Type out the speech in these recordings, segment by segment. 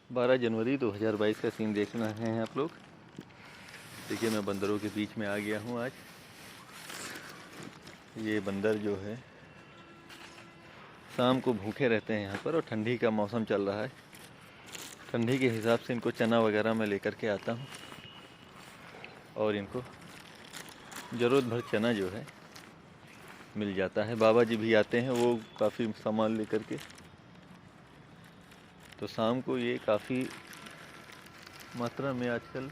12 जनवरी 2022 का सीन देख रहे हैं आप लोग। देखिए मैं बंदरों के बीच में आ गया हूँ आज। ये बंदर जो है शाम को भूखे रहते हैं यहाँ पर, और ठंडी का मौसम चल रहा है। ठंडी के हिसाब से इनको चना वगैरह मैं लेकर के आता हूँ, और इनको ज़रूरत भर चना जो है मिल जाता है। बाबा जी भी आते हैं, वो काफ़ी सामान लेकर के। तो शाम को ये काफ़ी मात्रा में आजकल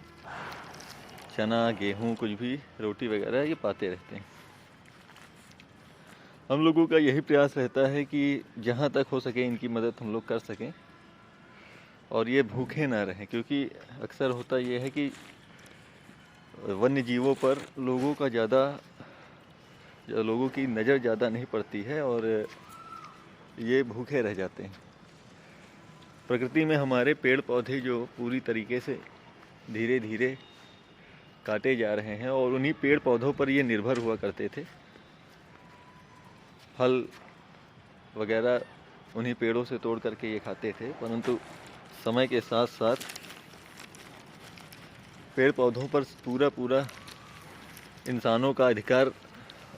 चना, गेहूँ, कुछ भी रोटी वगैरह ये पाते रहते हैं। हम लोगों का यही प्रयास रहता है कि जहाँ तक हो सके इनकी मदद हम लोग कर सकें और ये भूखे ना रहें, क्योंकि अक्सर होता ये है कि वन्य जीवों पर लोगों की नज़र ज़्यादा नहीं पड़ती है और ये भूखे रह जाते हैं। प्रकृति में हमारे पेड़ पौधे जो पूरी तरीके से धीरे धीरे काटे जा रहे हैं, और उन्हीं पेड़ पौधों पर ये निर्भर हुआ करते थे। फल वगैरह उन्हीं पेड़ों से तोड़ करके ये खाते थे, परंतु समय के साथ साथ पेड़ पौधों पर पूरा इंसानों का अधिकार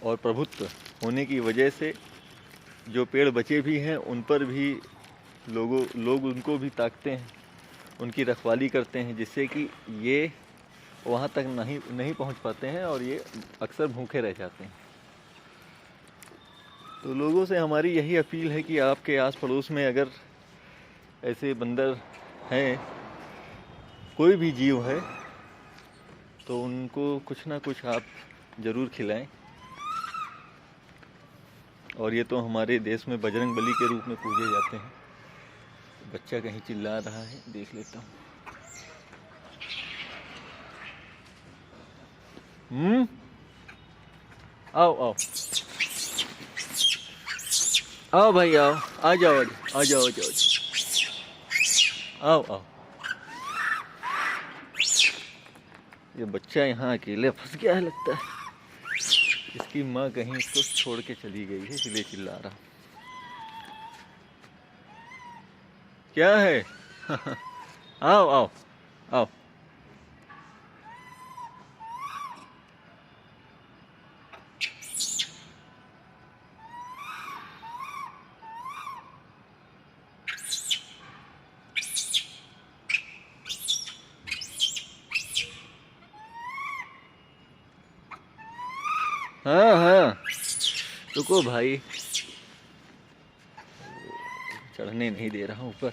और प्रभुत्व होने की वजह से जो पेड़ बचे भी हैं उन पर भी लोग उनको भी ताकते हैं, उनकी रखवाली करते हैं, जिससे कि ये वहाँ तक नहीं पहुँच पाते हैं और ये अक्सर भूखे रह जाते हैं। तो लोगों से हमारी यही अपील है कि आपके आस पड़ोस में अगर ऐसे बंदर हैं, कोई भी जीव है, तो उनको कुछ ना कुछ आप ज़रूर खिलाएं। और ये तो हमारे देश में बजरंग बली के रूप में पूजे जाते हैं। बच्चा कहीं चिल्ला रहा है, देख लेता हूँ। आओ आओ आओ भाई आओ, आ जाओ आ जाओ आओ आओ। ये बच्चा यहाँ अकेले फंस गया है लगता है। इसकी माँ कहीं इसको छोड़ के चली गई है, इसलिए चिल्ला रहा। क्या है? आओ आओ आओ। हाँ हाँ, रुको भाई, चढ़ने नहीं दे रहा हूँ ऊपर।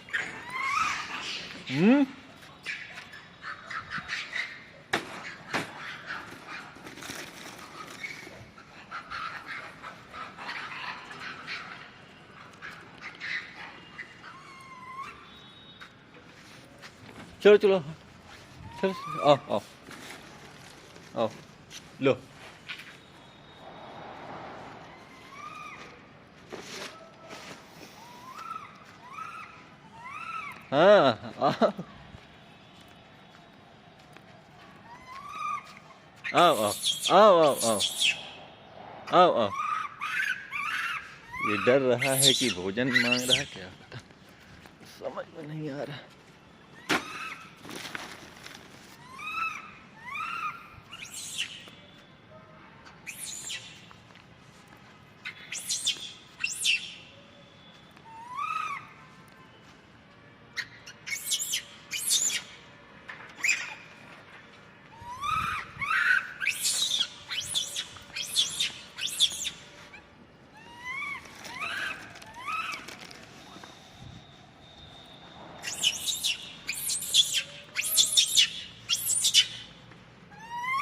चलो चलो चलो, आओ आओ आओ, लो। हाँ आओ आओ आओ आओ आओ आओ आओ आओ। ये डर रहा है कि भोजन मांग रहा है, क्या पता, समझ में नहीं आ रहा।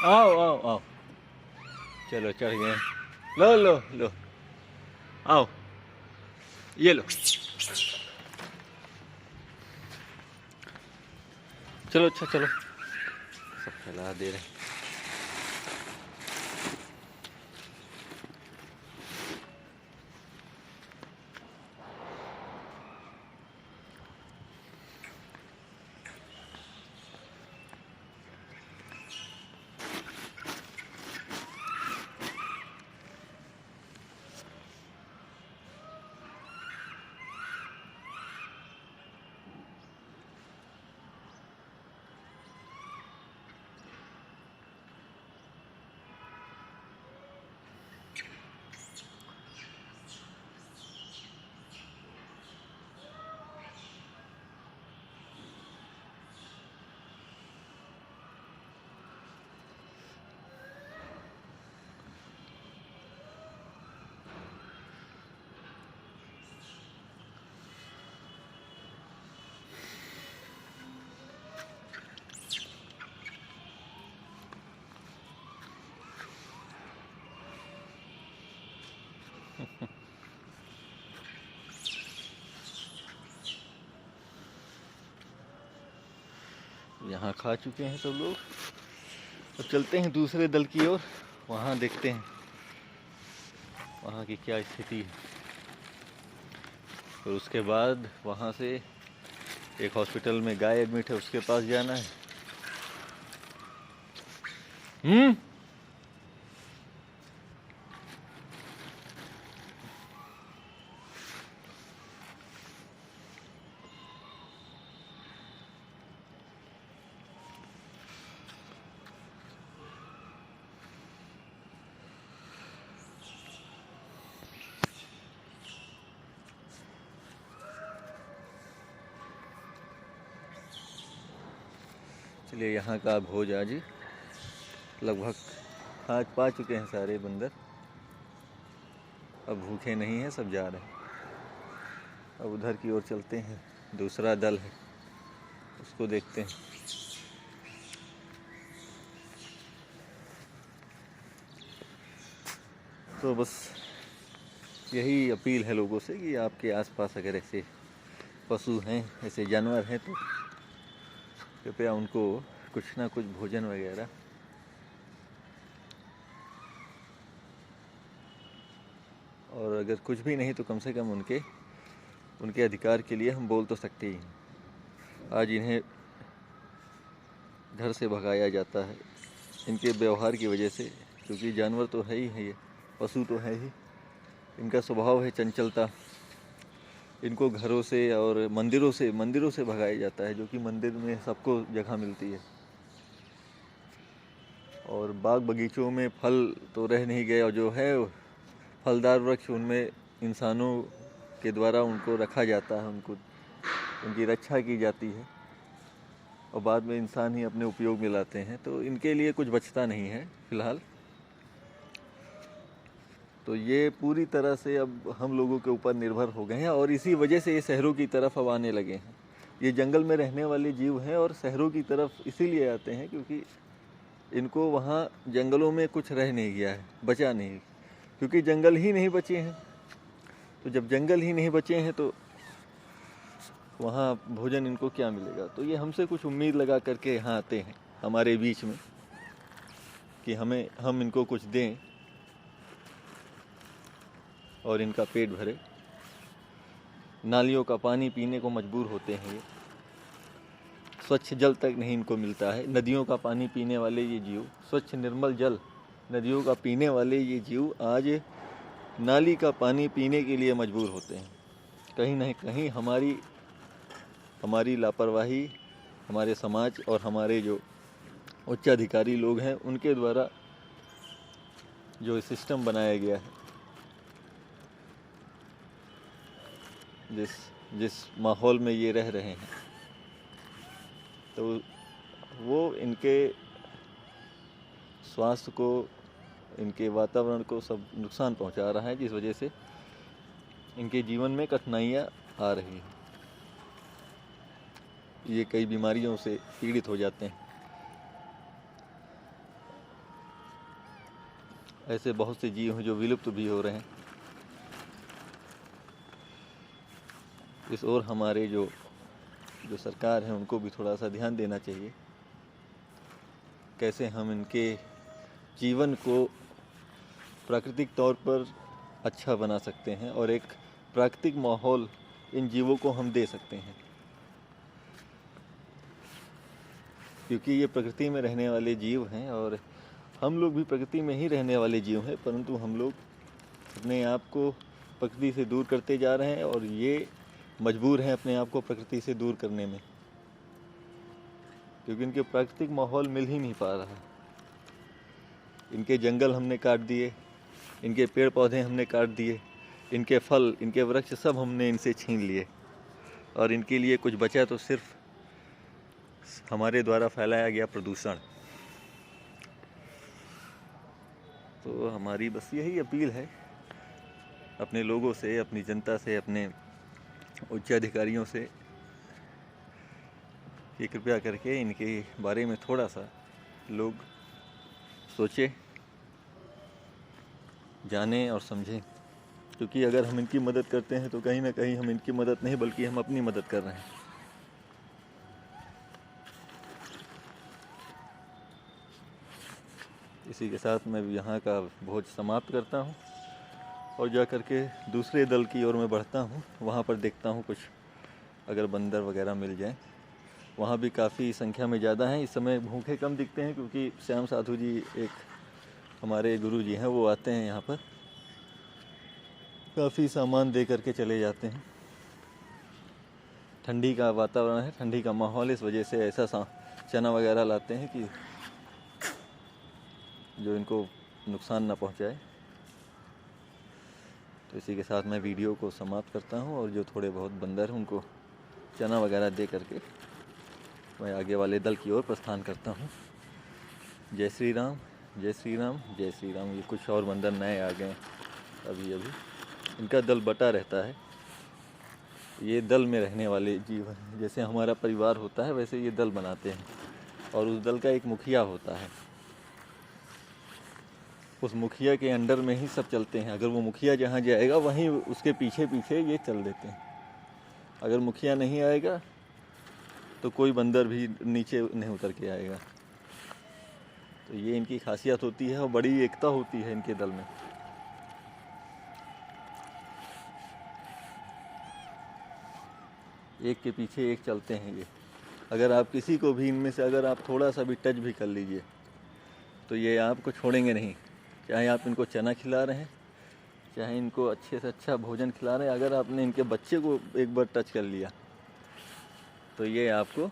आओ आओ आओ, चलो चढ़ गए। लो लो लो, आओ, ये लो। चलो अच्छा, चलो, सब फैला दे रहे। यहाँ खा चुके हैं सब लोग। अब चलते हैं दूसरे दल की ओर, वहाँ देखते हैं वहाँ की क्या स्थिति है। और उसके बाद वहाँ से एक हॉस्पिटल में गाय एडमिट है, उसके पास जाना है। चलिए, यहाँ का भोज आज लगभग खा पा चुके हैं सारे बंदर। अब भूखे नहीं हैं, सब जा रहे हैं। अब उधर की ओर चलते हैं, दूसरा दल है, उसको देखते हैं। तो बस यही अपील है लोगों से कि आपके आसपास अगर ऐसे पशु हैं, ऐसे जानवर हैं, तो कृपया उनको कुछ ना कुछ भोजन वगैरह और अगर कुछ भी नहीं तो कम से कम उनके अधिकार के लिए हम बोल तो सकते ही हैं। आज इन्हें घर से भगाया जाता है इनके व्यवहार की वजह से, क्योंकि जानवर तो है ही है, ये पशु तो है ही। इनका स्वभाव है चंचलता। इनको घरों से और मंदिरों से भगाया जाता है, जो कि मंदिर में सबको जगह मिलती है। और बाग बगीचों में फल तो रह नहीं गए, और जो है फलदार वृक्ष, उनमें इंसानों के द्वारा उनको रखा जाता है, उनकी रक्षा की जाती है, और बाद में इंसान ही अपने उपयोग में लाते हैं। तो इनके लिए कुछ बचता नहीं है फिलहाल। तो ये पूरी तरह से अब हम लोगों के ऊपर निर्भर हो गए हैं, और इसी वजह से ये शहरों की तरफ अब आने लगे हैं। ये जंगल में रहने वाले जीव हैं और शहरों की तरफ इसीलिए आते हैं क्योंकि इनको वहाँ जंगलों में कुछ रह नहीं गया है, बचा नहीं, क्योंकि जंगल ही नहीं बचे हैं। तो जब जंगल ही नहीं बचे हैं तो वहाँ भोजन इनको क्या मिलेगा। तो ये हमसे कुछ उम्मीद लगा करके यहाँ आते हैं हमारे बीच में कि हम इनको कुछ दें और इनका पेट भरे। नालियों का पानी पीने को मजबूर होते हैं ये, स्वच्छ जल तक नहीं इनको मिलता है। नदियों का पानी पीने वाले ये जीव, स्वच्छ निर्मल जल नदियों का पीने वाले ये जीव आज नाली का पानी पीने के लिए मजबूर होते हैं। कहीं ना कहीं हमारी लापरवाही, हमारे समाज और हमारे जो उच्च अधिकारी लोग हैं उनके द्वारा जो सिस्टम बनाया गया है, जिस माहौल में ये रह रहे हैं, तो वो इनके स्वास्थ्य को, इनके वातावरण को सब नुकसान पहुंचा रहा है, जिस वजह से इनके जीवन में कठिनाइयां आ रही हैं। ये कई बीमारियों से पीड़ित हो जाते हैं। ऐसे बहुत से जीव हैं जो विलुप्त भी हो रहे हैं। इस ओर हमारे जो सरकार है उनको भी थोड़ा सा ध्यान देना चाहिए, कैसे हम इनके जीवन को प्राकृतिक तौर पर अच्छा बना सकते हैं और एक प्राकृतिक माहौल इन जीवों को हम दे सकते हैं, क्योंकि ये प्रकृति में रहने वाले जीव हैं और हम लोग भी प्रकृति में ही रहने वाले जीव हैं, परंतु हम लोग अपने आप को प्रकृति से दूर करते जा रहे हैं और ये मजबूर हैं अपने आप को प्रकृति से दूर करने में, क्योंकि इनके प्राकृतिक माहौल मिल ही नहीं पा रहा। इनके जंगल हमने काट दिए, इनके पेड़ पौधे हमने काट दिए, इनके फल, इनके वृक्ष सब हमने इनसे छीन लिए, और इनके लिए कुछ बचा तो सिर्फ हमारे द्वारा फैलाया गया प्रदूषण। तो हमारी बस यही अपील है अपने लोगों से, अपनी जनता से, अपने उच्च अधिकारियों से कि कृपया करके इनके बारे में थोड़ा सा लोग सोचें, जानें और समझें, क्योंकि अगर हम इनकी मदद करते हैं तो कहीं ना कहीं हम इनकी मदद नहीं बल्कि हम अपनी मदद कर रहे हैं। इसी के साथ मैं यहाँ का भोज समाप्त करता हूँ और जा कर के दूसरे दल की ओर मैं बढ़ता हूँ। वहाँ पर देखता हूँ कुछ अगर बंदर वगैरह मिल जाएं। वहाँ भी काफ़ी संख्या में ज़्यादा हैं। इस समय भूखे कम दिखते हैं क्योंकि श्याम साधु जी एक हमारे गुरु जी हैं, वो आते हैं यहाँ पर, काफ़ी सामान दे करके चले जाते हैं। ठंडी का वातावरण है, ठंडी का माहौल, इस वजह से ऐसा चना वगैरह लाते हैं कि जो इनको नुकसान ना पहुँचाए। तो इसी के साथ मैं वीडियो को समाप्त करता हूँ और जो थोड़े बहुत बंदर हैं उनको चना वगैरह दे करके मैं आगे वाले दल की ओर प्रस्थान करता हूँ। जय श्री राम, जय श्री राम, जय श्री राम। ये कुछ और बंदर नए आ गए अभी अभी, इनका दल बटा रहता है। ये दल में रहने वाले जीव हैं, जैसे हमारा परिवार होता है वैसे ये दल बनाते हैं और उस दल का एक मुखिया होता है। उस मुखिया के अंडर में ही सब चलते हैं। अगर वो मुखिया जहाँ जाएगा वहीं उसके पीछे पीछे ये चल देते हैं। अगर मुखिया नहीं आएगा तो कोई बंदर भी नीचे नहीं उतर के आएगा। तो ये इनकी खासियत होती है और बड़ी एकता होती है इनके दल में। एक के पीछे एक चलते हैं ये। अगर आप किसी को भी इनमें से अगर आप थोड़ा सा भी टच भी कर लीजिए तो ये आपको छोड़ेंगे नहीं। चाहे आप इनको चना खिला रहे हैं, चाहे इनको अच्छे से अच्छा भोजन खिला रहे हैं, अगर आपने इनके बच्चे को एक बार टच कर लिया तो ये आपको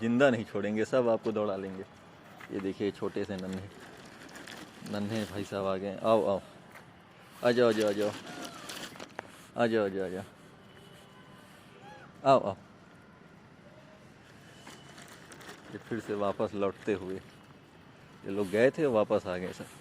ज़िंदा नहीं छोड़ेंगे, सब आपको दौड़ा लेंगे। ये देखिए छोटे से नन्हे नन्हे भाई साहब आ गए। आओ आओ, आ जाओ आ जाओ आ जाओ आ जाओ आ जाओ आ जाओ, आओ आओ। ये फिर से वापस लौटते हुए, ये लोग गए थे वापस आ गए सब।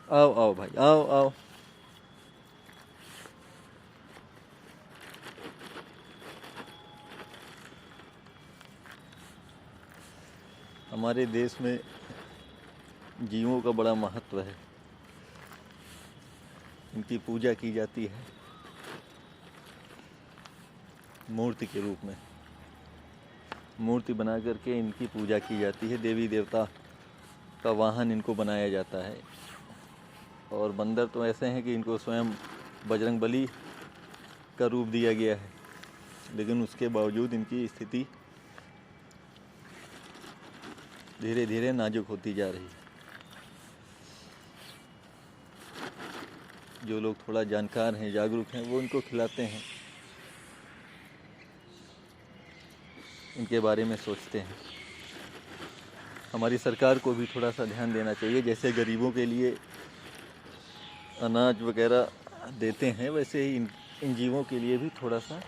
आओ आओ भाई, आओ आओ। हमारे देश में जीवों का बड़ा महत्व है। इनकी पूजा की जाती है मूर्ति के रूप में। मूर्ति बना करके इनकी पूजा की जाती है। देवी देवता का वाहन इनको बनाया जाता है। और बंदर तो ऐसे हैं कि इनको स्वयं बजरंगबली का रूप दिया गया है, लेकिन उसके बावजूद इनकी स्थिति धीरे धीरे नाजुक होती जा रही है। जो लोग थोड़ा जानकार हैं, जागरूक हैं, वो इनको खिलाते हैं, इनके बारे में सोचते हैं। हमारी सरकार को भी थोड़ा सा ध्यान देना चाहिए। जैसे गरीबों के लिए अनाज वगैरह देते हैं, वैसे ही इन जीवों के लिए भी थोड़ा सा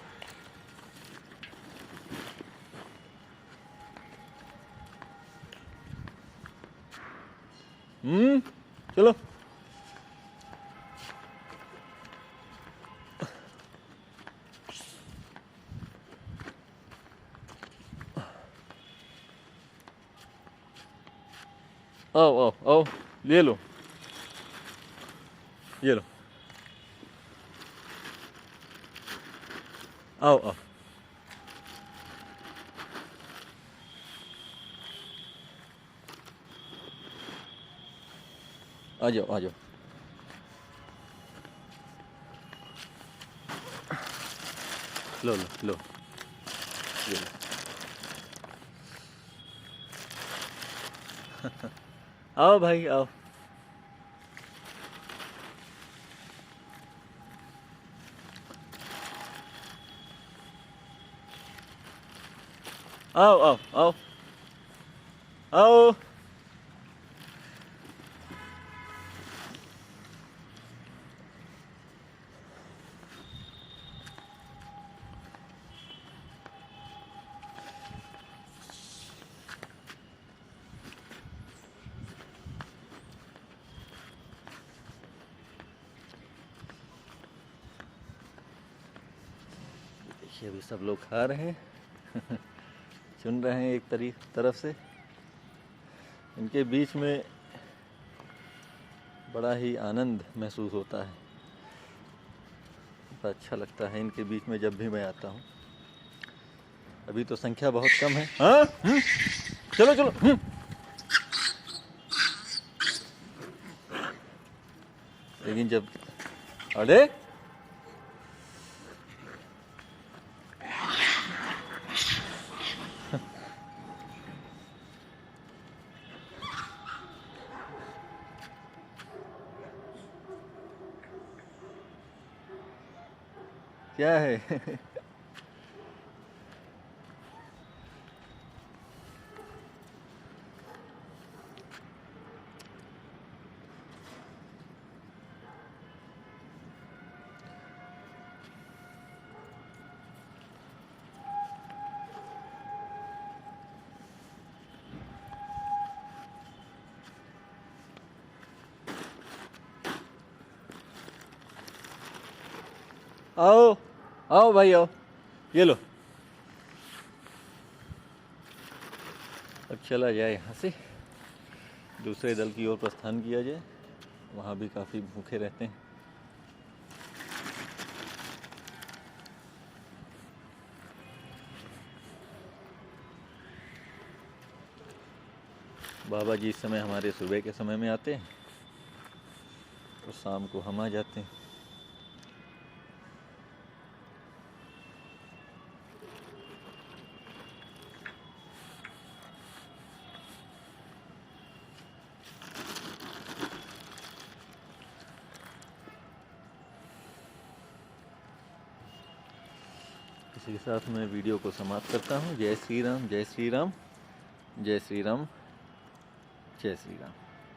चलो। आओ आओ आओ, ले लो, ये लो, आओ आओ। आ जाओ आ जाओ। लो लो लो, ये लो। आओ भाई आओ। आओ आओ आओ आओ। देखिए अभी सब लोग खा रहे हैं चुन रहे हैं एक तरफ से। इनके बीच में बड़ा ही आनंद महसूस होता है। बड़ा अच्छा लगता है इनके बीच में जब भी मैं आता हूँ। अभी तो संख्या बहुत कम है। हाँ चलो चलो। लेकिन जब अरे क्या है? आओ आओ भाई आओ, ये लो। अब चला जाए यहाँ से, दूसरे दल की ओर प्रस्थान किया जाए। वहाँ भी काफ़ी भूखे रहते हैं। बाबा जी इस समय हमारे सुबह के समय में आते हैं और शाम को हम आ जाते हैं। इसी के साथ मैं वीडियो को समाप्त करता हूँ। जय श्री राम, जय श्री राम, जय श्री राम, जय श्री राम।